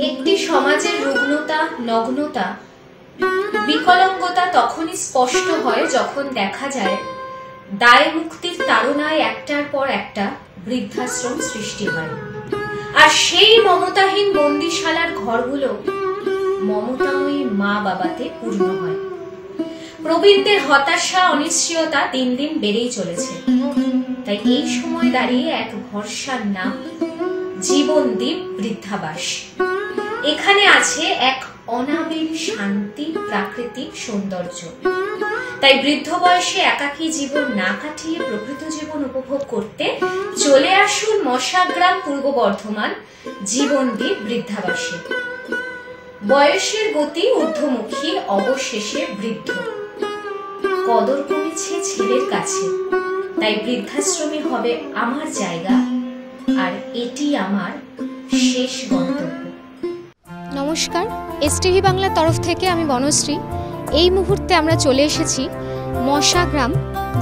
একটি সমাজের রুগ্নতা, নগ্নতা, বিকলাঙ্গতা তখনই স্পষ্ট হয় যখন দেখা যায় দায় মুক্তির তাড়নায় একটার পর একটা বৃদ্ধাশ্রম সৃষ্টি হয়। আর সেই মমতাহীন বন্দিশালার ঘরগুলো মমতাময়ী মা বাবাতে পূর্ণ হয়। প্রবীণদের হতাশা, অনিশ্চয়তা দিন দিন বেড়েই চলেছে। তাই এই সময় দাঁড়িয়ে এক ভরসার নাম জীবনদ্বীপ বৃদ্ধাবাস। এখানে আছে এক অনাবিল শান্তি, প্রাকৃতিক সৌন্দর্য। তাই বৃদ্ধ বয়সে একাকী জীবন না কাটিয়ে প্রকৃত জীবন উপভোগ করতে চলে আসুন মশাগ্রাম, পূর্ব বর্ধমান জীবনদ্বীপ বৃদ্ধাবাসে। বয়সের গতি ঊর্ধ্বমুখী, অবশেষে বৃদ্ধ। কদর কমেছে ছেলের কাছে, তাই বৃদ্ধাশ্রমে হবে আমার জায়গা, আর এটি আমার শেষ গন্তব্য। নমস্কার, এসটিভি বাংলার তরফ থেকে আমি বনশ্রী। এই মুহূর্তে আমরা চলে এসেছি মশাগ্রাম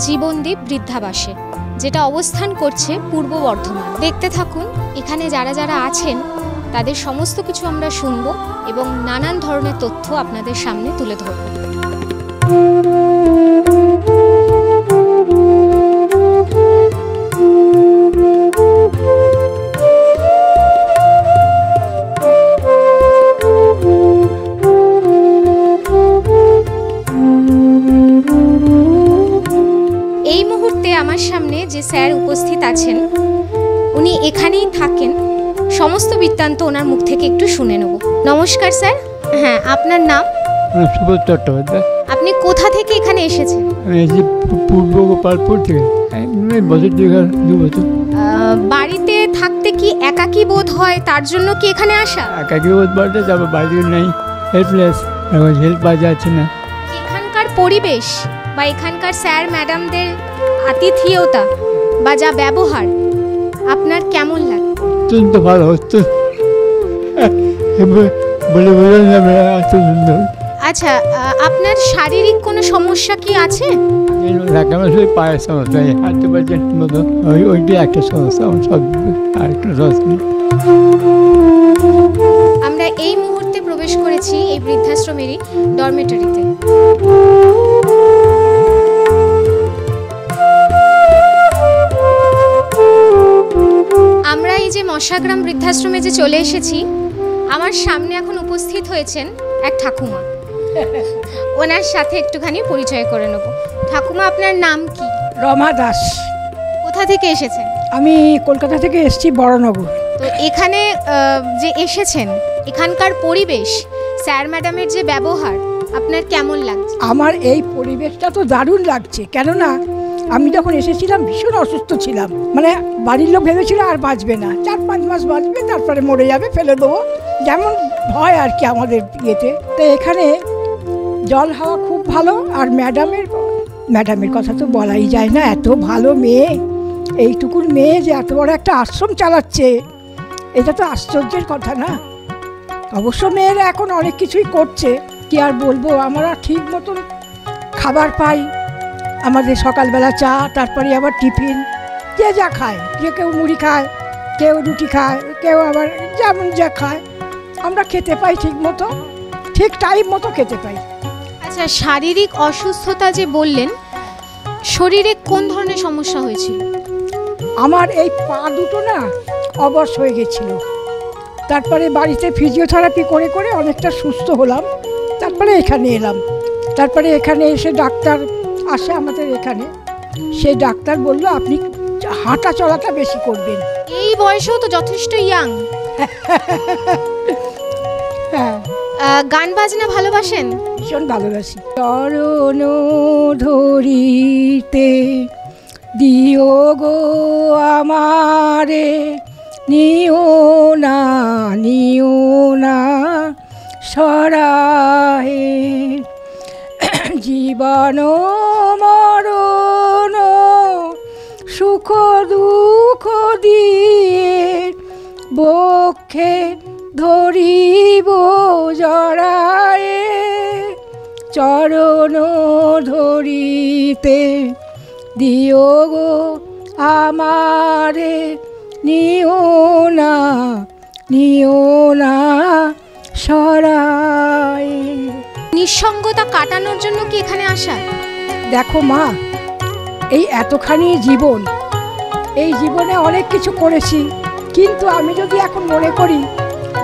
জীবনদ্বীপ বৃদ্ধাবাসে, যেটা অবস্থান করছে পূর্ব বর্ধমান। দেখতে থাকুন, এখানে যারা যারা আছেন তাদের সমস্ত কিছু আমরা শুনবো এবং নানান ধরনের তথ্য আপনাদের সামনে তুলে ধরব। এই মুহূর্তে আমার সামনে যে স্যার উপস্থিত আছেন, উনি এখানেই থাকেন। সমস্ত বৃত্তান্ত ওনার মুখ থেকে একটু শুনে নেব। নমস্কার স্যার। হ্যাঁ, আপনার নাম? সুবোধ চট্টোপাধ্যায়। আপনি কোথা থেকে এখানে এসেছেন? আমি এসেছি পূর্ব গোপালপুর থেকে, বছর 2 বছর। বাড়িতে থাকতে কি একাকী বোধ হয়, তার জন্য কি এখানে আসা? একাকী বোধ বলতে তারপর বাড়িতে নেই, হেল্পলেস, এখন হেল্প পাওয়া যাচ্ছে না। এখানকার পরিবেশ বা এখানকার স্যার ম্যাডামদের আতিথেয়তা বা যা ব্যবহার আপনার কেমন লাগে? অত্যন্ত ভালো হচ্ছে, বলে বোঝানো যাবে না, এত সুন্দর। আচ্ছা, আপনার শারীরিক কোনো সমস্যা কি আছে? পায়ের সমস্যা, হাঁটতে পারছেন মতো, ওইটা একটা সমস্যা, সব আর একটা সমস্যা। আমরা এই মুহূর্তে প্রবেশ করেছি এই বৃদ্ধাশ্রমেরই ডরমেটরিতে। আমরা এই যে মশাগ্রাম বৃদ্ধাশ্রমে যে চলে এসেছি, আমার সামনে এখন উপস্থিত হয়েছেন এক ঠাকুমা। ওনার সাথে একটুখানি পরিচয় করে নেব। ঠাকুমা, আপনার নাম কি? রমা দাস। কোথা থেকে এসেছেন? আমি কলকাতা থেকে এসেছি, বড়নগর। তো এখানে যে এসেছেন, এখানকার পরিবেশ, স্যার ম্যাডামের যে ব্যবহার আপনার কেমন লাগছে? আমার এই পরিবেশটা তো দারুণ লাগছে, কেননা আমি যখন এসেছিলাম ভীষণ অসুস্থ ছিলাম। মানে বাড়ির লোক ভেবেছিল আর বাঁচবে না, 4-5 মাস বাঁচবে, তারপরে মরে যাবে, ফেলে দেবো, যেমন ভয় আর কি আমাদের ইয়েতে। তো এখানে জল হাওয়া খুব ভালো। আর ম্যাডামের কথা তো বলাই যায় না, এত ভালো মেয়ে, এইটুকুর মেয়ে যে এত বড় একটা আশ্রম চালাচ্ছে, এটা তো আশ্চর্যের কথা না। অবশ্য মেয়েরা এখন অনেক কিছুই করছে, কি আর বলবো। আমরা ঠিক মতন খাবার পাই, আমাদের সকালবেলা চা, তারপরে আবার টিফিন, যে যা খায়, যে কেউ মুড়ি খায়, কেউ রুটি খায়, কেউ আবার যেমন যা খায়, আমরা খেতে পাই ঠিক মতো, ঠিক টাইম মতো খেতে পাই। আচ্ছা, শারীরিক অসুস্থতা যে বললেন, শরীরে কোন ধরনের সমস্যা হয়েছিল? আমার এই পা দুটো না অবশ হয়ে গেছিল, তারপরে বাড়িতে ফিজিওথেরাপি করে করে অনেকটা সুস্থ হলাম, তারপরে এখানে এলাম। তারপরে এখানে এসে ডাক্তার আসে আমাদের এখানে, সেই ডাক্তার বলল আপনি হাঁটা চলাটা বেশি করবেন। এই বয়সেও তো যথেষ্ট ইয়াং। হ্যাঁ। গান বাজনা ভালোবাসেন? ভীষণ ভালোবাসি। চরণ ধরিতে দিও গো আমারে, নিও না সরাহে, জীবন মরণ সুখ দুঃখ দিয়ে বক্ষে ধরিব জড়ায়ে, চরণ ধরিতে দিও গো আমারে, নিও না নিও না সরাই। নিঃসঙ্গতা কাটানোর জন্য কি এখানে আসা? দেখো মা, এই এতখানি জীবন, এই জীবনে অনেক কিছু করেছি, কিন্তু আমি যদি এখন মনে করি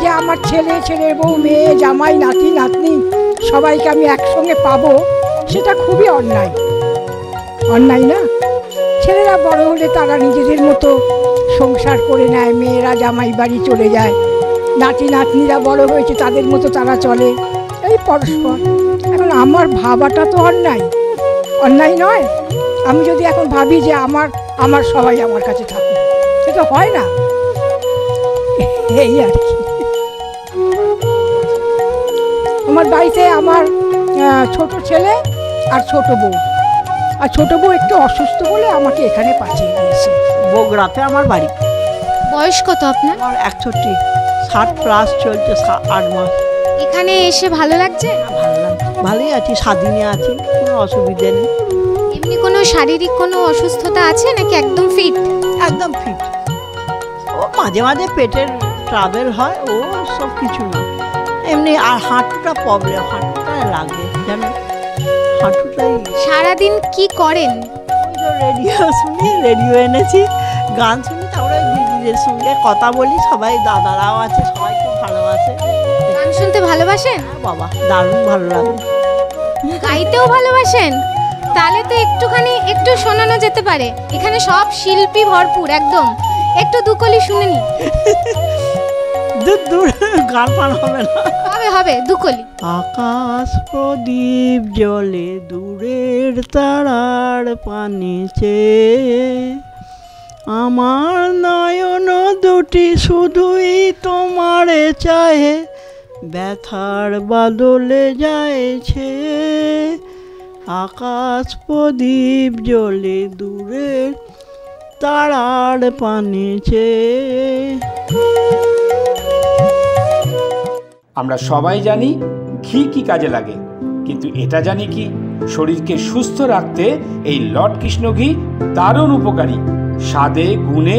যে আমার ছেলের বউ, মেয়ে, জামাই, নাতি নাতনি সবাইকে আমি একসঙ্গে পাবো, সেটা খুবই অন্যায়। অন্যায় না? ছেলেরা বড় হলে তারা নিজেদের মতো সংসার করে নেয়, মেয়েরা জামাই বাড়ি চলে যায়, নাতি নাতনিরা বড় হয়েছে, তাদের মতো তারা চলে, এই পরস্পর। এখন আমার ভাবাটা তো অন্যায়, অন্যায় নয়? আমি যদি এখন ভাবি যে আমার সবাই আমার কাছে থাকুক, সেটা হয় না। এই আর কি। আমার বাড়িতে আমার ছোট ছেলে আর ছোট বউ, আর ছোট বউ একটু অসুস্থ বলে আমাকে এখানে পাঠিয়ে দিয়েছে। বগুড়াতে আমার বাড়ি। বয়স কত আপনার? আমার 61, 60 প্লাস চলছে, 8 মাস। এখানে এসে ভালো লাগছে? ভালো লাগছে, ভালোই আছি, স্বাধীনে আছি, কোনো অসুবিধা নেই। এমনি কোনো শারীরিক কোনো অসুস্থতা আছে নাকি একদম ফিট? একদম ফিট। ও মাঝে মাঝে পেটের ট্রাবেল হয়, ও সব কিছু না, এমনি। আর হাঁটুটা প্রবলেম, হাঁটুটা লাগে জানো, হাঁটুটাই। সারাদিন কি করেন? ওই তো রেডিও শুনি, রেডিও এনেছি, গান শুনি, তারপরে দিদিদের সঙ্গে কথা বলি, সবাই দাদারাও আছে, সবাই খুব ভালোবাসে। গান শুনতে ভালোবাসেন? বাবা দারুণ ভালো লাগে। গাইতেও ভালোবাসেন? তাহলে তো একটু শোনানো যেতে পারে। এখানে সব শিল্পী ভরপুর একদম, একটু দুকলি শুনে নি। দূর গান পান হবে না, হবে দুকলি। আকাশ প্রদীপ জলে দূরের তারার পানিছে, আমার নয়ন দুটি শুধুই তোমারে চাহে, ব্যথার বাদলে যায়ছে। আকাশ প্রদীপ জলে দূরের তারার পানিছে। আমরা সবাই জানি ঘি কি কাজে লাগে, কিন্তু এটা জানি কি শরীরকে সুস্থ রাখতে এই লর্ড কৃষ্ণ ঘি দারুণ উপকারী। স্বাদে গুণে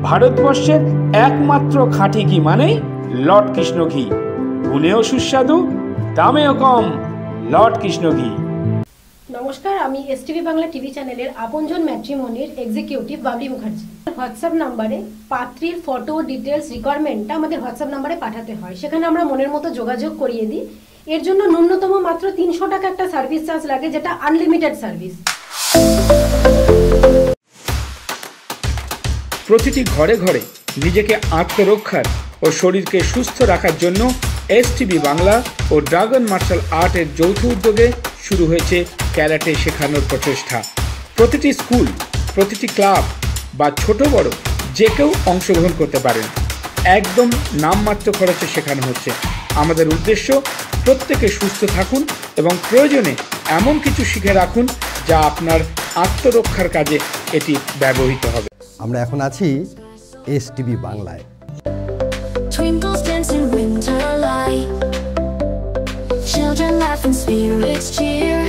ভারতবর্ষের একমাত্র খাঁটি ঘি মানেই লর্ড কৃষ্ণ ঘি। গুণেও সুস্বাদু, দামেও কম। লর্ড কৃষ্ণ ঘি। নমস্কার, আমি এসটিভি বাংলা টিভি চ্যানেলের আপনজন ম্যাট্রিমনির এক্সিকিউটিভ বাবলি মুখার্জি। হোয়াটসঅ্যাপ নাম্বারে পাত্রীর ফটো ডিটেলস রিকোয়ারমেন্টটা আমাদের হোয়াটসঅ্যাপ নাম্বারে পাঠাতে হয়, সেখানে আমরা মনের মতো যোগাযোগ করিয়ে দিই। এর জন্য ন্যূনতম মাত্র 300 টাকা একটা সার্ভিস চার্জ লাগে, যেটা আনলিমিটেড সার্ভিস। প্রতিটি ঘরে ঘরে নিজেকে আত্মরক্ষার ও শরীরকে সুস্থ রাখার জন্য এসটিভি বাংলা ও ড্রাগন মার্শাল আর্টের যৌথ উদ্যোগে শুরু হয়েছে ক্যারাটে শেখানোর প্রচেষ্টা। প্রতিটি স্কুল, প্রতিটি ক্লাব বা ছোট বড় যে কেউ অংশগ্রহণ করতে পারেন। একদম নামমাত্র খরচে শেখানো হচ্ছে। আমাদের উদ্দেশ্য প্রত্যেকে সুস্থ থাকুন এবং প্রয়োজনে এমন কিছু শিখে রাখুন যা আপনার আত্মরক্ষার কাজে এটি ব্যবহৃত হবে। আমরা এখন আছি এসটিভি বাংলায়। Twinkles dance in winter light, children laugh and spirits cheer,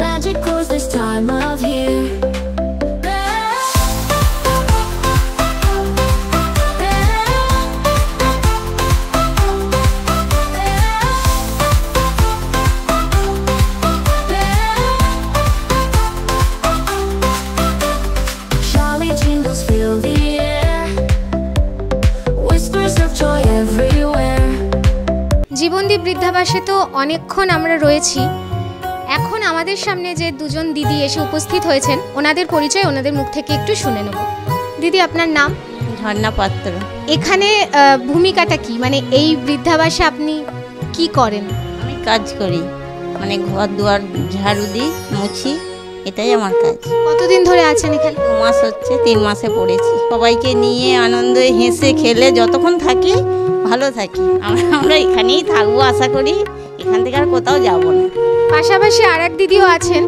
magic grows this time of year. Jolly jingles fill the air, whispers of joy everywhere. Jibandeep বৃদ্ধাবাসে তো অনেকক্ষণ আমরা রয়েছি। এখন আমাদের সামনে যে দুজন দিদি এসে উপস্থিত হয়েছেন, ওনাদের পরিচয় ওনাদের মুখ থেকে একটু শুনে নেব। দিদি, আপনার নাম? ঝর্ণা পাত্র। এখানে ভূমিকাটা কি, মানে এই বৃদ্ধাবাসে আপনি কি করেন? আমি কাজ করি, মানে ঘর দুয়ার ঝাড়ু দিই, মুছি, এটাই আমার কাজ। কতদিন ধরে আছেন এখানে? 2 মাস হচ্ছে, 3 মাসে পড়েছি। সবাইকে নিয়ে আনন্দে হেসে খেলে যতক্ষণ থাকি ভালো থাকি। আমরা এখানেই থাকবো আশা করি, এখান থেকে আর কোথাও যাব না। পাশাপাশি আর এক দিদিও আছেন,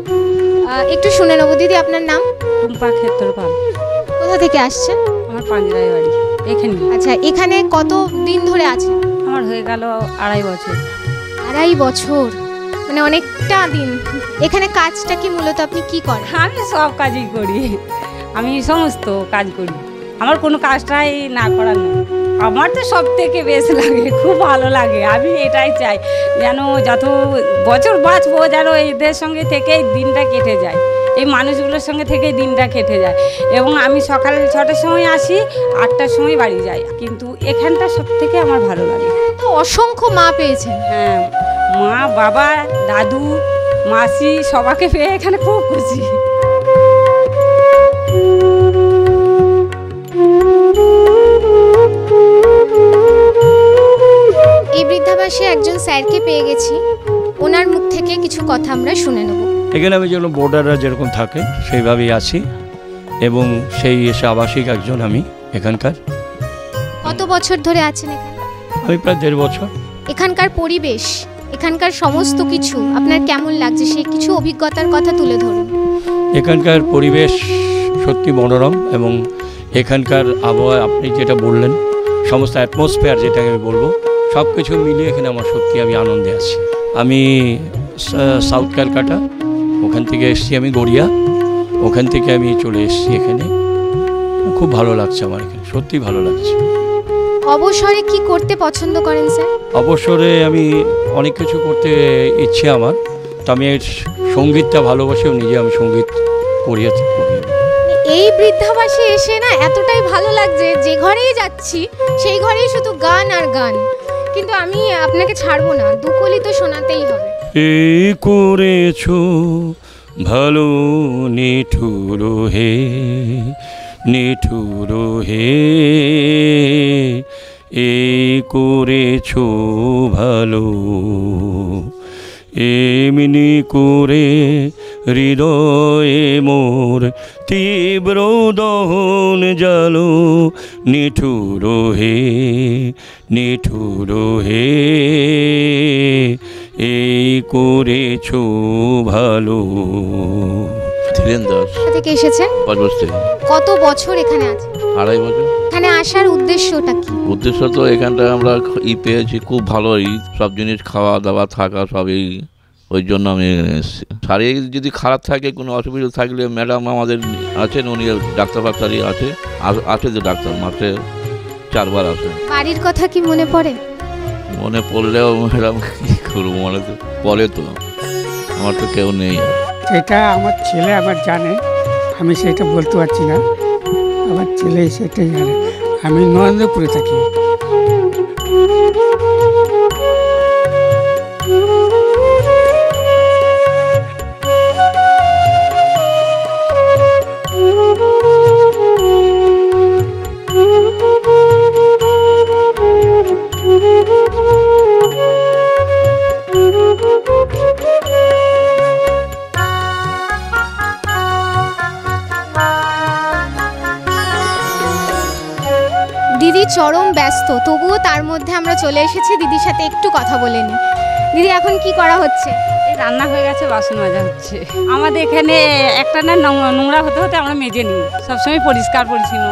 একটু শুনে নেব। দিদি, আপনার নাম? টুম্পা ক্ষেত্রপাল। কোথা থেকে আসছেন? আমার পাঞ্জরাই বাড়ি এখানে। আচ্ছা, এখানে কত দিন ধরে আছেন? আমার হয়ে গেল 2.5 বছর। 2.5 বছর, মানে অনেকটা দিন। এখানে কাজটা কি মূলত আপনি কি করেন? আমি সব কাজই করি, আমি সমস্ত কাজ করি। আমার কোনো কাজটাই না করার নেই। আমার তো সব থেকে বেশ লাগে, খুব ভালো লাগে। আমি এটাই চাই যেন যত বছর বাঁচবো যেন এদের সঙ্গে থেকেই দিনটা কেটে যায়, এই মানুষগুলোর সঙ্গে থেকেই দিনটা কেটে যায়। এবং আমি সকাল 6টার সময় আসি, 8টার সময় বাড়ি যাই, কিন্তু এখানটা সব থেকে আমার ভালো লাগে। তো অসংখ্য মা পেয়েছেন। হ্যাঁ, মা, বাবা, দাদু, মাসি সবাইকে পেয়ে এখানে খুব খুশি। এই বৃদ্ধাবাসে একজন স্যারকে পেয়ে গেছি, ওনার মুখ থেকে কিছু কথা আমরা শুনে নেব। এখানে আমি যেন বোর্ডাররা যেরকম থাকে সেইভাবেই আছি, এবং সেই এসে আবাসিক একজন আমি এখানকার। কত বছর ধরে আছেন এখানে? আমি প্রায় 1.5 বছর। এখানকার পরিবেশ, এখানকার সমস্ত কিছু আপনার কেমন লাগছে, সেই কিছু অভিজ্ঞতার কথা তুলে ধরুন। এখানকার পরিবেশ সত্যি মনোরম, এবং এখানকার আবহাওয়া আপনি যেটা বললেন, সমস্ত অ্যাটমসফিয়ার যেটাকে আমি বলবো, সব কিছু মিলিয়ে এখানে আমার সত্যি আমি আনন্দে আছি। আমি সাউথ ক্যালকাটা, ওখান থেকে এসেছি আমি গড়িয়া, ওখান থেকে আমি চলে এসেছি এখানে। খুব ভালো লাগছে আমার এখানে, সত্যি ভালো লাগছে। অবসরে কি করতে পছন্দ করেন স্যার? অবসরে আমি অনেক কিছু করতে ইচ্ছে আমার, তো আমি সঙ্গীতটা ভালোবাসেও নিজে আমি সঙ্গীত করি। এই বৃদ্ধাবাসে এসে না এতটাই ভালো লাগছে, যে ঘরেই যাচ্ছি সেই ঘরেই শুধু গান আর গান। কিন্তু আমি আপনাকে ছাড়বো না, দুকলি তো শোনাতেই হবে। এই করেছো ভালো নিঠুর হে, নিঠুর হে, এই করেছো ভালো, এমনি করে হৃদয়ে মোর তীব্র দহন জালো, নিঠুর হে, নিঠুর হে, এই করেছো ভালো। ধীরেন দাস থেকে এসেছেন? কত বছর এখানে আছেন? 2.5 বছর। এখানে আসার উদ্দেশ্যটা কি? উদ্দেশ্য তো এখানটা আমরা পেয়েছি খুব ভালো, সব জিনিস খাওয়া দাওয়া থাকা সবই, ওই জন্য আমি এসেছি। শারীরিক যদি খারাপ থাকে, কোনো অসুবিধা থাকলে ম্যাডাম আমাদের আছেন, উনি ডাক্তার ফাক্তারই আছে যে ডাক্তার মাসে 4 বার আসেন। বাড়ির কথা কি মনে পড়ে? মনে পড়লেও ম্যাডাম কী করবো, মনে তো পড়ে, তো আমার তো কেউ নেই। সেটা আমার ছেলে আমার জানে, আমি সেটা বলতে পারছি না, আমার ছেলে সেটাই জানে। আমি নরেন্দ্রপুরে থাকি। দিদি চরম ব্যস্ত, তবুও তার মধ্যে আমরা চলে এসেছি দিদির সাথে একটু কথা বলে নিই। দিদি এখন কি করা হচ্ছে? এই রান্না হয়ে গেছে, বাসন মাজা হচ্ছে। আমাদের এখানে একটা না নোংরা হতে হতে আমরা মেজে নিই, সবসময় পরিষ্কার পরিচ্ছন্ন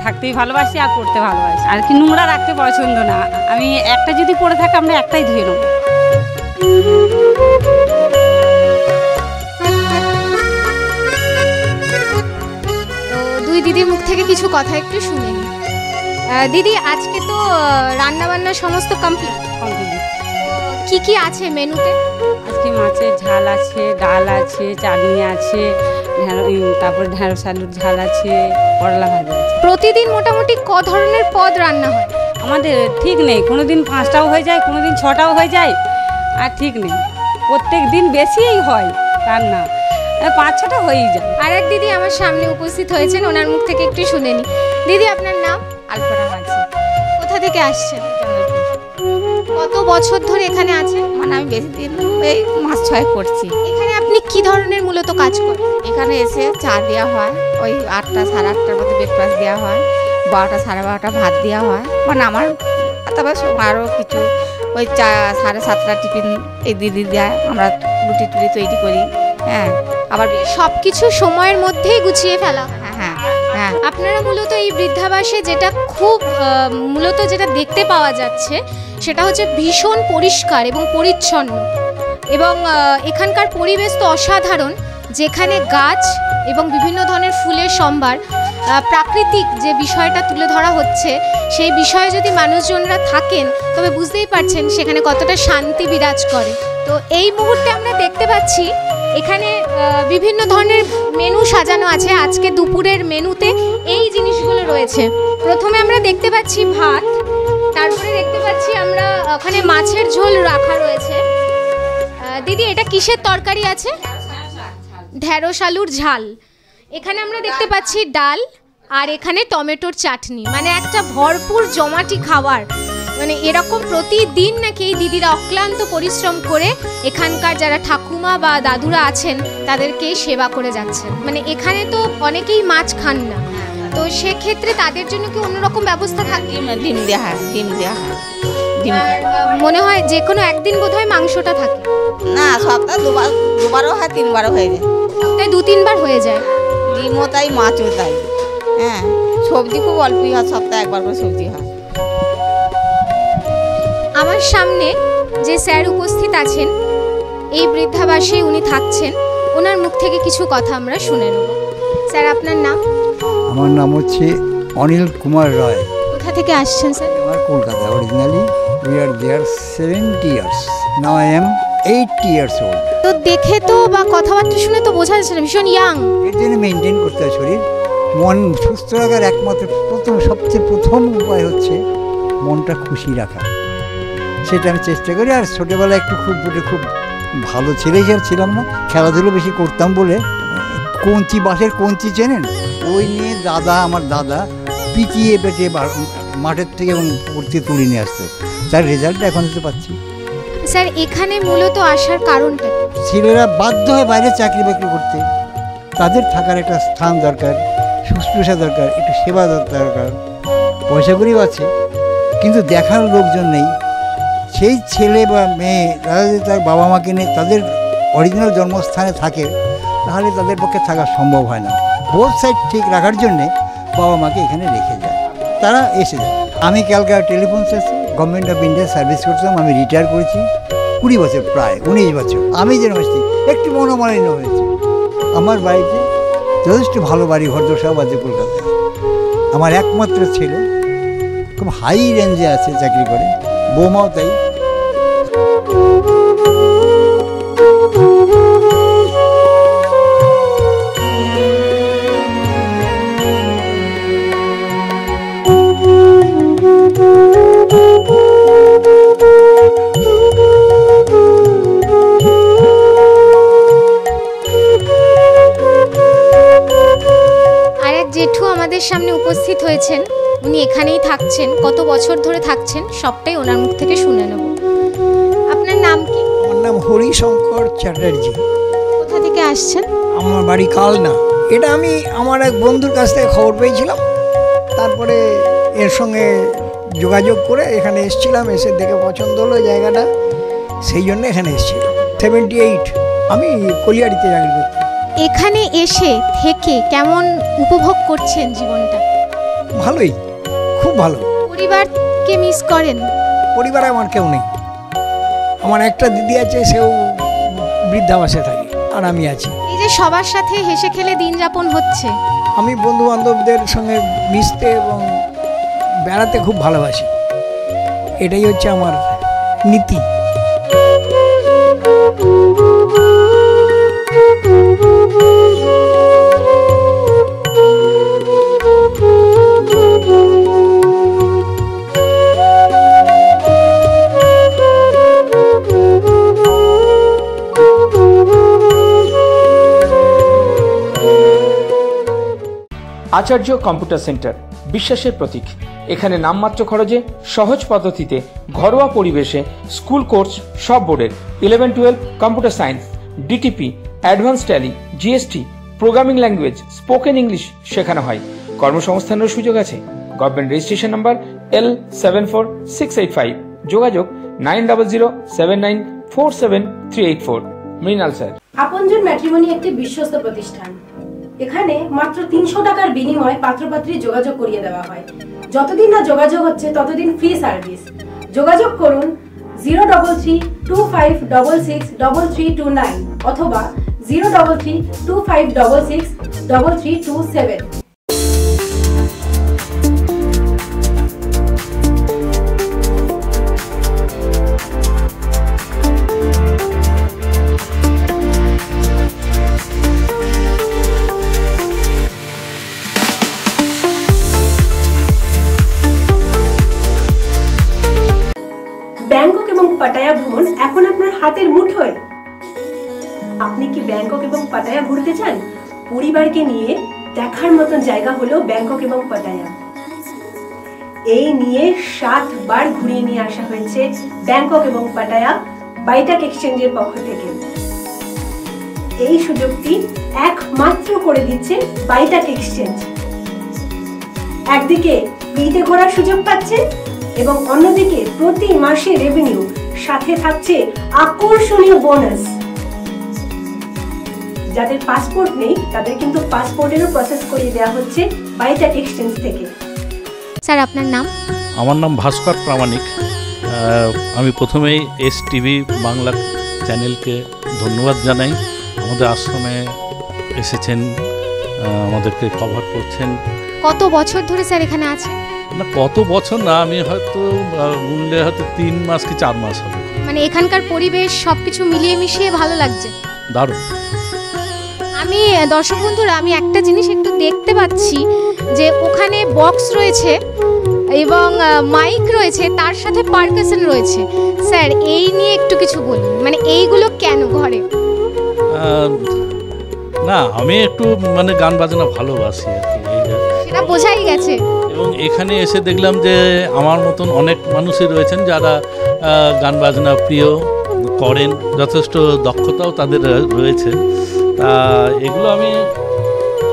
থাকতেই ভালোবাসি আর করতে ভালোবাসি, আর কি নোংরা রাখতে পছন্দ না। আমি একটা যদি পড়ে থাকে আমরা একটাই ধুয়ে নেব। তো দুই দিদির মুখ থেকে কিছু কথা একটু শুনে নিই। দিদি আজকে তো রান্না বান্না সমস্ত কমপ্লিট? কি কি আছে মেনুতে? আজকে মাছের ঝাল আছে, ডাল আছে, চাটনি আছে, তারপর ঢেঁড়স আলুর ঝাল আছে, করলা ভাজা আছে। প্রতিদিন মোটামুটি ক ধরনের পদ রান্না হয়? আমাদের ঠিক নেই, কোনো দিন 5টাও হয়ে যায়, কোনো দিন 6টাও হয়ে যায়, আর ঠিক নেই। প্রত্যেক দিন বেশিই হয় রান্না, 5-6টা হয়েই যায়। আর এক দিদি আমার সামনে উপস্থিত হয়েছেন, ওনার মুখ থেকে একটু শুনে নিই। দিদি আপনার নাম? আলপনা মাঝি। কোথা থেকে আসছেন? কত বছর ধরে এখানে আছেন? মানে আমি বেশি দিন, এই মাস 6 করছি। এখানে আপনি কি ধরনের মূলত কাজ করেন? এখানে এসে চা দেওয়া হয়, ওই 8টা 8:30টার মধ্যে ব্রেকফাস্ট দেওয়া হয়, 12টা 12:30 ভাত দেওয়া হয়। মানে আমার তারপর আরও কিছু ওই 7:30 টিফিন এই দিদি দেয়, আমরা রুটি টুটি তৈরি করি। হ্যাঁ, আবার সব কিছু সময়ের মধ্যেই গুছিয়ে ফেলা। হ্যাঁ হ্যাঁ। আপনারা মূলত এই বৃদ্ধাবাসে যেটা খুব মূলত যেটা দেখতে পাওয়া যাচ্ছে সেটা হচ্ছে ভীষণ পরিষ্কার এবং পরিচ্ছন্ন, এবং এখানকার পরিবেশ তো অসাধারণ, যেখানে গাছ এবং বিভিন্ন ধরনের ফুলের সম্ভার। প্রাকৃতিক যে বিষয়টা তুলে ধরা হচ্ছে সেই বিষয়ে যদি মানুষজনরা থাকেন তবে বুঝতেই পারছেন সেখানে কতটা শান্তি বিরাজ করে। তো এই মুহূর্তে আমরা দেখতে পাচ্ছি এখানে বিভিন্ন ধরনের মেনু সাজানো আছে। আজকে দুপুরের মেনুতে এই জিনিসগুলো রয়েছে। প্রথমে আমরা দেখতে পাচ্ছি ভাত, তারপরে দেখতে পাচ্ছি আমরা ওখানে মাছের ঝোল রাখা রয়েছে। দিদি এটা কিসের তরকারি আছে? ঢেঁড়স আলুর ঝাল। এখানে আমরা দেখতে পাচ্ছি ডাল, আর এখানে টমেটোর চাটনি, মানে একটা ভরপুর জমাটি খাবার। মানে এরকম প্রতিদিন নাকি এই দিদিরা অক্লান্ত পরিশ্রম করে এখানকার যারা ঠাকুমা বা দাদুরা আছেন তাদেরকেই সেবা করে যাচ্ছেন। মানে এখানে তো অনেকেই মাছ খান না, তো সেক্ষেত্রে তাদের জন্য কি অন্যরকম ব্যবস্থা থাকে? ডিম দেওয়া হয়, ডিম দেওয়া হয়। মনে হয় যে কোনো একদিন বোধহয় মাংসটা থাকে না, সপ্তাহে দুবারও হয়, তিনবারও হয়ে যায়। সপ্তাহে 2-3 বার হয়ে যায়। ডিমও তাই, মাছও তাই। হ্যাঁ, সবজি খুব অল্পই হয়, সপ্তাহে একবার করে সবজি হয়। আমার সামনে যে স্যার উপস্থিত আছেন এই বৃদ্ধাবাসে উনি থাকছেন, ওনার মুখ থেকে কিছু কথা আমরা শুনে নেব। স্যার আপনার নাম? আমার নাম হচ্ছে অনিল কুমার রায়। কোথা থেকে আসছেন স্যার? আমার Kolkata. Originally we are there 70 years. Now I am 80 years old. তো দেখে তো বা কথাবার্তা শুনে তো বোঝা যাচ্ছে না ভীষণ ইয়াং। এর জন্য মেনটেন করতে হয় শরীর। মন সুস্থ রাখার একমাত্র সবচেয়ে প্রথম উপায় হচ্ছে মনটা খুশি রাখা। সেটা আমি চেষ্টা করি। আর ছোটোবেলায় একটু খুব ভালো ছেলে ছিলাম না, খেলাধুলো বেশি করতাম বলে কঞ্চি, বাঁশের কঞ্চি চেনেন, ওই নিয়ে আমার দাদা পিটিয়ে পেটিয়ে মাঠের থেকে এবং পড়তে তুলে নিয়ে আসতো। তার রেজাল্টটা এখন দিতে পাচ্ছি। স্যার এখানে মূলত আসার কারণটা? ছেলেরা বাধ্য হয় বাইরে চাকরি বাকরি করতে, তাদের থাকার একটা স্থান দরকার, শুশ্রূষা দরকার, একটু সেবা দরকার। পয়সা করিও আছে কিন্তু দেখার লোকজন নেই। সেই ছেলে বা মেয়ে তারা যদি তার বাবা মাকে নিয়ে তাদের অরিজিনাল জন্মস্থানে থাকে তাহলে তাদের পক্ষে থাকা সম্ভব হয় না। বোথ সাইড ঠিক রাখার জন্যে বাবা মাকে এখানে রেখে যায়, তারা এসে যায়। আমি ক্যালকাটা টেলিফোন সার্ভিসে গভর্নমেন্ট অফ ইন্ডিয়া সার্ভিস করতাম। আমি রিটায়ার করেছি 20 বছর, প্রায় 19 বছর। আমি যেন একটু মনোমালিন্য হয়েছে। আমার বাড়িতে যথেষ্ট ভালো বাড়ি ঘর সব আছে কলকাতায়। আমার একমাত্র ছেলে খুব হাই রেঞ্জে আছে, চাকরি করে, বৌমাও তাই। জেঠু আমাদের সামনে উপস্থিত হয়েছেন, উনি এখানেই থাকছেন, কত বছর ধরে থাকছেন সবটাই ওনার মুখ থেকে শুনে নেব। আপনার নাম কি? আমার নাম হরিশঙ্কর চ্যাটার্জি। কোথা থেকে আসছেন? আমার বাড়ি কালনা। এটা আমি আমার এক বন্ধুর কাছ থেকে খবর পেয়েছিলাম, তারপরে এর সঙ্গে যোগাযোগ করে এখানে এসেছিলাম। এসে দেখে পছন্দ হলো জায়গাটা, সেই জন্য এখানে এসেছিলাম। 78 আমি কলিয়াড়িতে চাকরি করতাম। এখানে এসে থেকে কেমন উপভোগ করছেন জীবনটা? ভালোই, খুব ভালো। পরিবারকে মিস করেন? পরিবারে আমার কেউ নেই। আমার একটা দিদি আছে, সেও বৃদ্ধাবাসে থাকে, আর আমি আছি। এই যে সবার সাথে হেসে খেলে দিন যাপন হচ্ছে, আমি বন্ধু বান্ধবদের সঙ্গে মিশতে এবং বেড়াতে খুব ভালোবাসি। এটাই হচ্ছে আমার নীতি। আচার্য কম্পিউটার সেন্টার বিশ্বাসের প্রতীক। এখানে নামমাত্র খরচে সহজ পদ্ধতিতে ঘরোয়া পরিবেশে স্কুল কোর্স সব বোর্ডের 11-12 computer science, DTP, advance tally, GST, programming language, spoken English শেখানো হয়। কর্মসংস্থানের সুযোগ আছে। Government registration number L74685। যোগাযোগ 9007947384। মৃণাল স্যার। আপনজন ম্যাট্রিমনি একটি বিশ্বস্ত প্রতিষ্ঠান। এখানে মাত্র 300 টাকার বিনিময়ে পাত্রপাত্রী যোগাযোগ করিয়ে দেওয়া হয়। যতদিন না যোগাযোগ হচ্ছে ততদিন ফ্রি সার্ভিস। যোগাযোগ করুন 03325663329 অথবা 03325663327। পাটায়া ভ্রমণ এখন আপনার হাতের মুঠোয়। আপনি কি ব্যাংকক এবং পাটায়া ঘুরতে চান? পরিবারকে নিয়ে দেখার মতন জায়গা হলো ব্যাংকক এবং পাটায়া। এই নিয়ে 7 বার ঘুরিয়ে নিয়ে আসা হয়েছে ব্যাংকক এবং পাটায়া বাইটাক এক্সচেঞ্জের পক্ষ থেকে। এই সুযোগটি একমাত্র করে দিচ্ছে বাইটাক এক্সচেঞ্জ। একদিকে ফ্রিতে ঘোরার সুযোগ পাচ্ছে এবং অন্যদিকে প্রতি মাসে রেভিনিউ, সাথে থাকছে আকর্ষণীয় বোনাস। যাদের পাসপোর্ট নেই তাদের কিন্তু পাসপোর্টেরও প্রসেস করিয়ে দেওয়া হচ্ছে বাইটাক এক্সচেঞ্জ থেকে। স্যার আপনার নাম? আমার নাম ভাস্কর প্রামাণিক। আমি প্রথমেই STV বাংলা চ্যানেলকে ধন্যবাদ জানাই। আমাদের আশ্রমে এসেছেন, আমাদেরকে কভার করছেন। কত বছর ধরে স্যার এখানে আছেন? না, কত বছর না, আমি হয়তো বললে হয়তো 3 মাস কি 4 মাস হবে। মানে এখানকার পরিবেশ সবকিছু মিলিয়ে মিশিয়ে ভালো লাগছে? দারুণ। আমি দর্শক বন্ধুরা, আমি একটা জিনিস একটু দেখতে পাচ্ছি যে ওখানে বক্স রয়েছে এবং মাইক রয়েছে, তার সাথে পারকাশন রয়েছে। স্যার এই নিয়ে একটু কিছু বলুন, মানে এইগুলো কেন ঘরে? না, আমি একটু মানে গান বাজনা ভালোবাসি আর কি, সেটা বোঝাই গেছে। এবং এখানে এসে দেখলাম যে আমার মতন অনেক মানুষই রয়েছেন যারা গান বাজনা প্রিয় করেন, যথেষ্ট দক্ষতাও তাদের রয়েছে। তা এগুলো আমি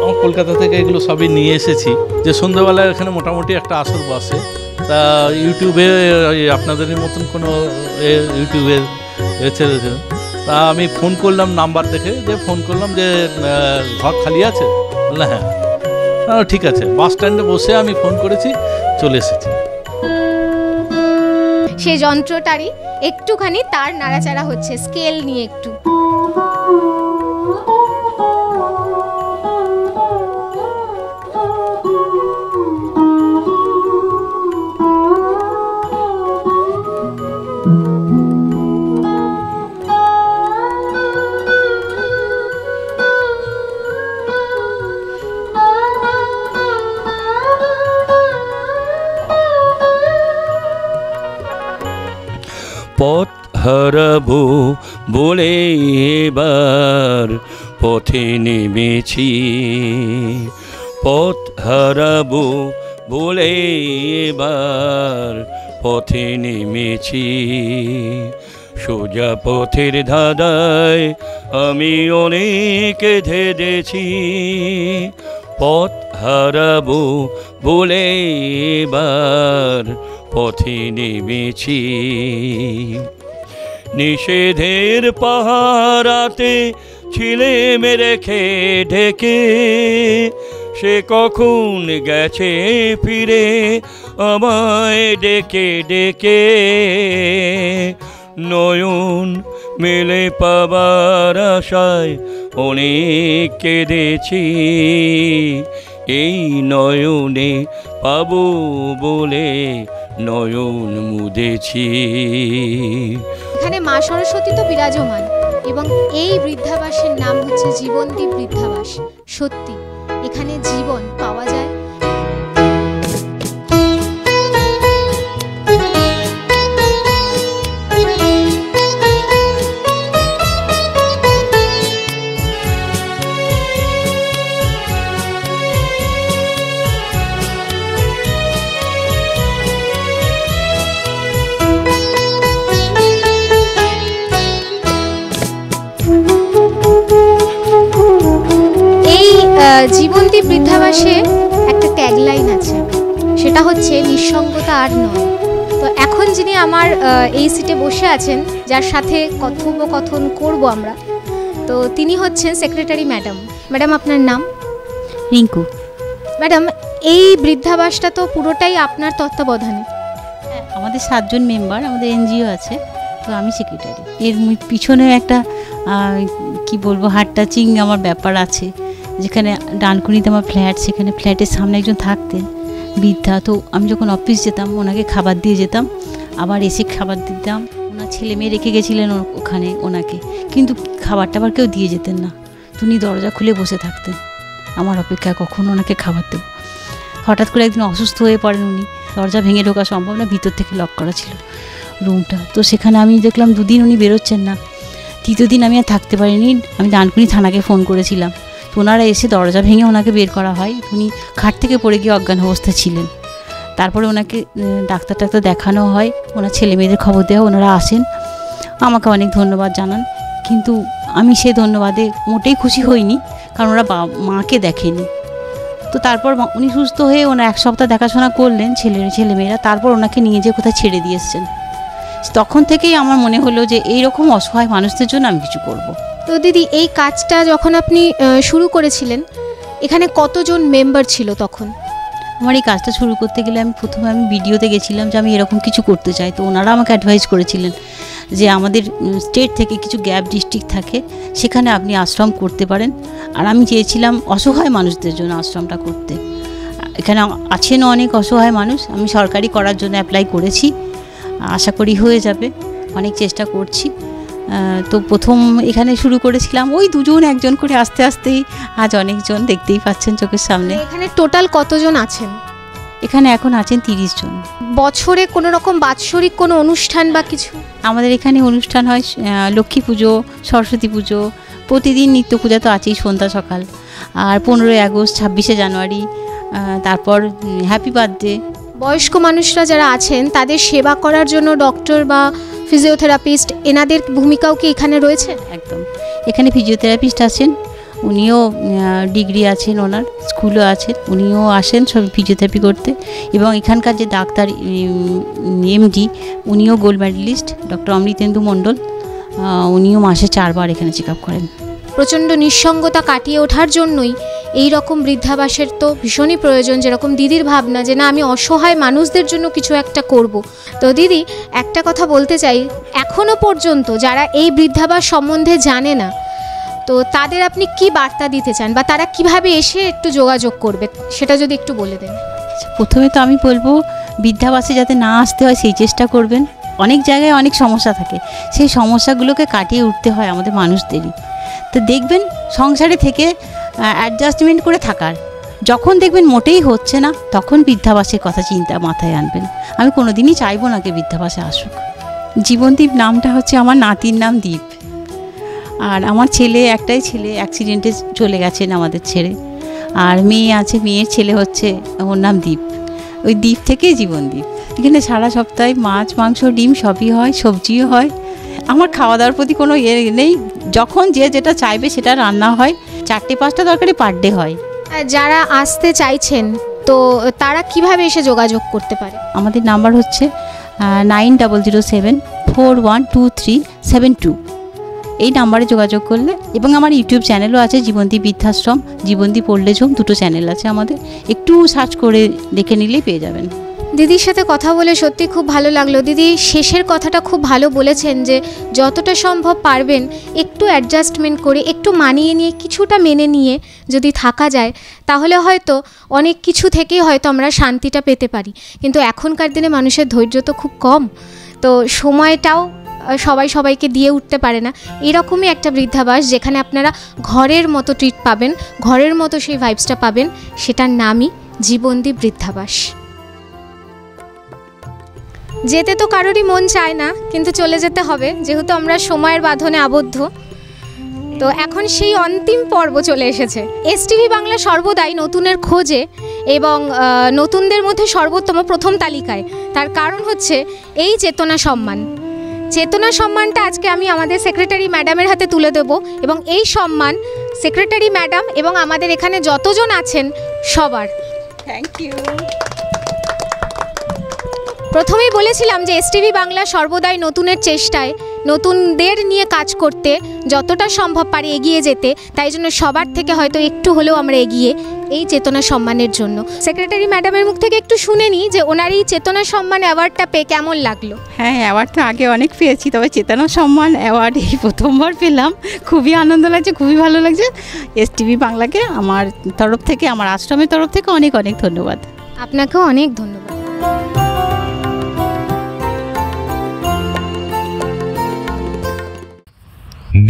আমার কলকাতা থেকে এগুলো সবই নিয়ে এসেছি। যে সন্ধ্যাবেলায় এখানে মোটামুটি একটা আসর বসে, তা ইউটিউবে আপনাদেরই মতন কোনো ইউটিউবে ছেড়েছে। তা আমি ফোন করলাম নাম্বার দেখে, যে ফোন করলাম যে ঘর খালি আছে, বললাম হ্যাঁ। ঠিক আছে, বাস স্ট্যান্ডে বসে আমি ফোন করেছি, চলে এসেছি। সেই যন্ত্রটারই একটুখানি তার নাড়াচাড়া হচ্ছে, স্কেল নিয়ে একটু। পথ হারাবো বলে এবার পথে নেমেছি, পথ হারাবো বলে এবার পথে নেমেছি। সোজা পথের ধাঁধায় আমি অনেক ধেঁধেছি, পথ হারাবো বলে এবার পথে নেমেছি। নিষেধের পাহারাতে ছিলে মেরে ঢেকে, সে কখন গেছে ফিরে আমায় ডেকে ডেকে। নয়ন মেলে পাবার আশায় অনেক কেঁদেছি, এই নয়নে পাবো বলে নয়ন মুদেছি। এখানে মা সরস্বতী তো বিরাজমান এবং এই বৃদ্ধাবাসের নাম হচ্ছে জীবনদীপ বৃদ্ধাবাস। সত্যি এখানে জীবন পাওয়া যায়। জীবনদীপ বৃদ্ধাবাসে একটা ট্যাগলাইন আছে, সেটা হচ্ছে নিঃসঙ্গতা আর নয়। তো এখন যিনি আমার এই সিটে বসে আছেন, যার সাথে কথোপকথন করব আমরা, তো তিনি হচ্ছেন সেক্রেটারি ম্যাডাম। ম্যাডাম আপনার নাম? রিঙ্কু। ম্যাডাম এই বৃদ্ধাবাসটা তো পুরোটাই আপনার তত্ত্বাবধানে? আমাদের 7 জন মেম্বার, আমাদের NGO আছে, তো আমি সেক্রেটারি। এর পিছনে একটা কি বলবো, হার্ট টাচিং আমার ব্যাপার আছে। যেখানে ডানকুনিতে আমার ফ্ল্যাট, সেখানে ফ্ল্যাটের সামনে একজন থাকতেন বৃদ্ধা। তো আমি যখন অফিস যেতাম ওনাকে খাবার দিয়ে যেতাম, আবার এসে খাবার দিতাম। ওনার ছেলে মেয়ে রেখে গেছিলেন ওখানে ওনাকে, কিন্তু খাবার টাবার কেউ দিয়ে যেতেন না। উনি দরজা খুলে বসে থাকতেন আমার অপেক্ষায় কখন ওনাকে খাবার দেবো। হঠাৎ করে একদিন অসুস্থ হয়ে পড়েন উনি, দরজা ভেঙে ঢোকা সম্ভব না, ভিতর থেকে লক করা ছিল। রুমটা। তো সেখানে আমি দেখলাম 2 দিন উনি বেরোচ্ছেন না। 3য় দিন আমি আর থাকতে পারিনি, আমি ডানকুনি থানাকে ফোন করেছিলাম। তো ওনারা এসে দরজা ভেঙে ওনাকে বের করা হয়। উনি খাট থেকে পড়ে গিয়ে অজ্ঞান অবস্থায় ছিলেন। তারপরে ওনাকে ডাক্তার দেখানো হয়, ওনার ছেলে মেয়েদের খবর দেওয়া, ওনারা আসেন, আমাকে অনেক ধন্যবাদ জানান। কিন্তু আমি সেই ধন্যবাদে মোটেই খুশি হইনি, কারণ ওরা মাকে দেখেনি। তো তারপর উনি সুস্থ হয়ে ওনার 1 সপ্তাহ দেখাশোনা করলেন ছেলেমেয়েরা, তারপর ওনাকে নিয়ে যেয়ে কোথায় ছেড়ে দিয়ে এসছেন। তখন থেকেই আমার মনে হলো যে এইরকম অসহায় মানুষদের জন্য আমি কিছু করব। তো দিদি, এই কাজটা যখন আপনি শুরু করেছিলেন, এখানে কতজন মেম্বার ছিল তখন? আমার এই কাজটা শুরু করতে গেলে প্রথমে আমি ভিডিওতে গেছিলাম যে আমি এরকম কিছু করতে চাই। তো ওনারা আমাকে অ্যাডভাইস করেছিলেন যে আমাদের স্টেট থেকে কিছু গ্যাপ ডিস্ট্রিক্ট থাকে, সেখানে আপনি আশ্রম করতে পারেন। আর আমি চেয়েছিলাম অসহায় মানুষদের জন্য আশ্রমটা করতে। এখানে আছেন অনেক অসহায় মানুষ, আমি সরকারি করার জন্য অ্যাপ্লাই করেছি, আশা করি হয়ে যাবে, অনেক চেষ্টা করছি। তো প্রথম এখানে শুরু করেছিলাম ওই 2-1 করে, আস্তে আস্তেই আজ অনেকজন দেখতেই পাচ্ছেন চোখের সামনে। এখানে টোটাল কতজন আছেন? এখানে এখন আছেন 30 জন। বছরে কোনো রকম বাৎসরিক কোনো অনুষ্ঠান বা কিছু? আমাদের এখানে অনুষ্ঠান হয় লক্ষ্মী পুজো, সরস্বতী পুজো, প্রতিদিন নিত্য পূজা তো আছেই সন্ধ্যা সকাল, আর 15ই আগস্ট, 26শে জানুয়ারি, তারপর হ্যাপি বার্থডে। বয়স্ক মানুষরা যারা আছেন তাদের সেবা করার জন্য ডক্টর বা ফিজিওথেরাপিস্ট, এনাদের ভূমিকাও কি এখানে রয়েছে? একদম, এখানে ফিজিওথেরাপিস্ট আছেন, উনিও ডিগ্রি আছেন, ওনার স্কুলও আছেন, উনিও আসেন সব ফিজিওথেরাপি করতে। এবং এখানকার যে ডাক্তার এমডি, উনিও গোল্ড মেডেলিস্ট, ডক্টর অমৃতেন্দু মণ্ডল, উনিও মাসে 4 বার এখানে চেক আপ করেন। প্রচণ্ড নিঃসঙ্গতা কাটিয়ে ওঠার জন্যই এই রকম বৃদ্ধাবাসের তো ভীষণই প্রয়োজন। যেরকম দিদির ভাবনা যে না, আমি অসহায় মানুষদের জন্য কিছু একটা করব। তো দিদি, একটা কথা বলতে চাই, এখনও পর্যন্ত যারা এই বৃদ্ধাবাস সম্বন্ধে জানে না, তো তাদের আপনি কি বার্তা দিতে চান, বা তারা কিভাবে এসে একটু যোগাযোগ করবে, সেটা যদি একটু বলে দেন। প্রথমে তো আমি বলবো বৃদ্ধাবাসে যাতে না আসতে হয় সেই চেষ্টা করবেন। অনেক জায়গায় অনেক সমস্যা থাকে, সেই সমস্যাগুলোকে কাটিয়ে উঠতে হয় আমাদের মানুষদেরই। তো দেখবেন সংসারে থেকে অ্যাডজাস্টমেন্ট করে থাকার, যখন দেখবেন মোটেই হচ্ছে না, তখন বৃদ্ধাবাসের কথা চিন্তা মাথায় আনবেন। আমি কোনোদিনই চাইবো না কে বৃদ্ধাবাসে আসুক। জীবনদীপ নামটা হচ্ছে আমার নাতির নাম দীপ, আর আমার একটাই ছেলে অ্যাক্সিডেন্টে চলে গেছেন আমাদের ছেড়ে, আর মেয়ে আছে, মেয়ের ছেলে হচ্ছে, ওর নাম দীপ। ওই দ্বীপ থেকেই জীবনদীপ। এখানে সারা সপ্তাহে মাছ, মাংস, ডিম সবই হয়, সবজিও হয়। আমার খাওয়া দাওয়ার প্রতি কোনো নেই, যখন যে যেটা চাইবে সেটা রান্না হয়। 4-5টা তরকারি পার ডে হয়। যারা আসতে চাইছেন তো তারা কিভাবে এসে যোগাযোগ করতে পারে? আমাদের নাম্বার হচ্ছে 9007412372। এই নাম্বারে যোগাযোগ করলে, এবং আমার ইউটিউব চ্যানেলও আছে জীবন্তী বৃদ্ধাশ্রম, জীবন্তী ওল্ড হোম, 2টো চ্যানেল আছে আমাদের, একটু সার্চ করে দেখে নিলেই পেয়ে যাবেন। দিদির সাথে কথা বলে সত্যি খুব ভালো লাগলো। দিদি শেষের কথাটা খুব ভালো বলেছেন যে যতটা সম্ভব পারবেন একটু অ্যাডজাস্টমেন্ট করে, একটু মানিয়ে নিয়ে, কিছুটা মেনে নিয়ে যদি থাকা যায়, তাহলে হয়তো অনেক কিছু থেকেই হয়তো আমরা শান্তিটা পেতে পারি। কিন্তু এখনকার দিনে মানুষের ধৈর্য তো খুব কম, তো সময়টাও সবাই সবাইকে দিয়ে উঠতে পারে না। এরকমই একটা বৃদ্ধাবাস যেখানে আপনারা ঘরের মতো ট্রিট পাবেন, ঘরের মতো সেই ভাইবসটা পাবেন, সেটার নামই জীবনদীপ বৃদ্ধাবাস। যেতে তো কারোরই মন চায় না, কিন্তু চলে যেতে হবে যেহেতু আমরা সময়ের বাঁধনে আবদ্ধ। তো এখন সেই অন্তিম পর্ব চলে এসেছে। এসটিভি বাংলা সর্বদাই নতুনের খোঁজে এবং নতুনদের মধ্যে সর্বোত্তম প্রথম তালিকায়। তার কারণ হচ্ছে এই চেতনা সম্মান। চেতনা সম্মানটা আজকে আমি আমাদের সেক্রেটারি ম্যাডামের হাতে তুলে দেব, এবং এই সম্মান সেক্রেটারি ম্যাডাম এবং আমাদের এখানে যতজন আছেন সবার। Thank you. প্রথমেই বলেছিলাম যে এসটিভি বাংলা সর্বদাই নতুনের চেষ্টায়, নতুনদের নিয়ে কাজ করতে যতটা সম্ভব পারি এগিয়ে যেতে। তাই জন্য সবার থেকে হয়তো একটু হলেও আমরা এগিয়ে এই চেতনা সম্মানের জন্য। সেক্রেটারি ম্যাডামের মুখ থেকে একটু শুনে নিই যে ওনার এই চেতনা সম্মান অ্যাওয়ার্ডটা পেয়ে কেমন লাগলো। হ্যাঁ, অ্যাওয়ার্ড তো আগে অনেক পেয়েছি, তবে চেতনা সম্মান অ্যাওয়ার্ড এই প্রথমবার পেলাম। খুবই আনন্দ লাগছে, খুবই ভালো লাগছে। এসটিভি বাংলাকে আমার তরফ থেকে, আমার আশ্রমের তরফ থেকে অনেক অনেক ধন্যবাদ। আপনাকেও অনেক ধন্যবাদ।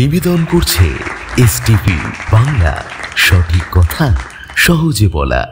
নিবেদন করছে এসটিভি বাংলা, সঠিক কথা সহজে বলা।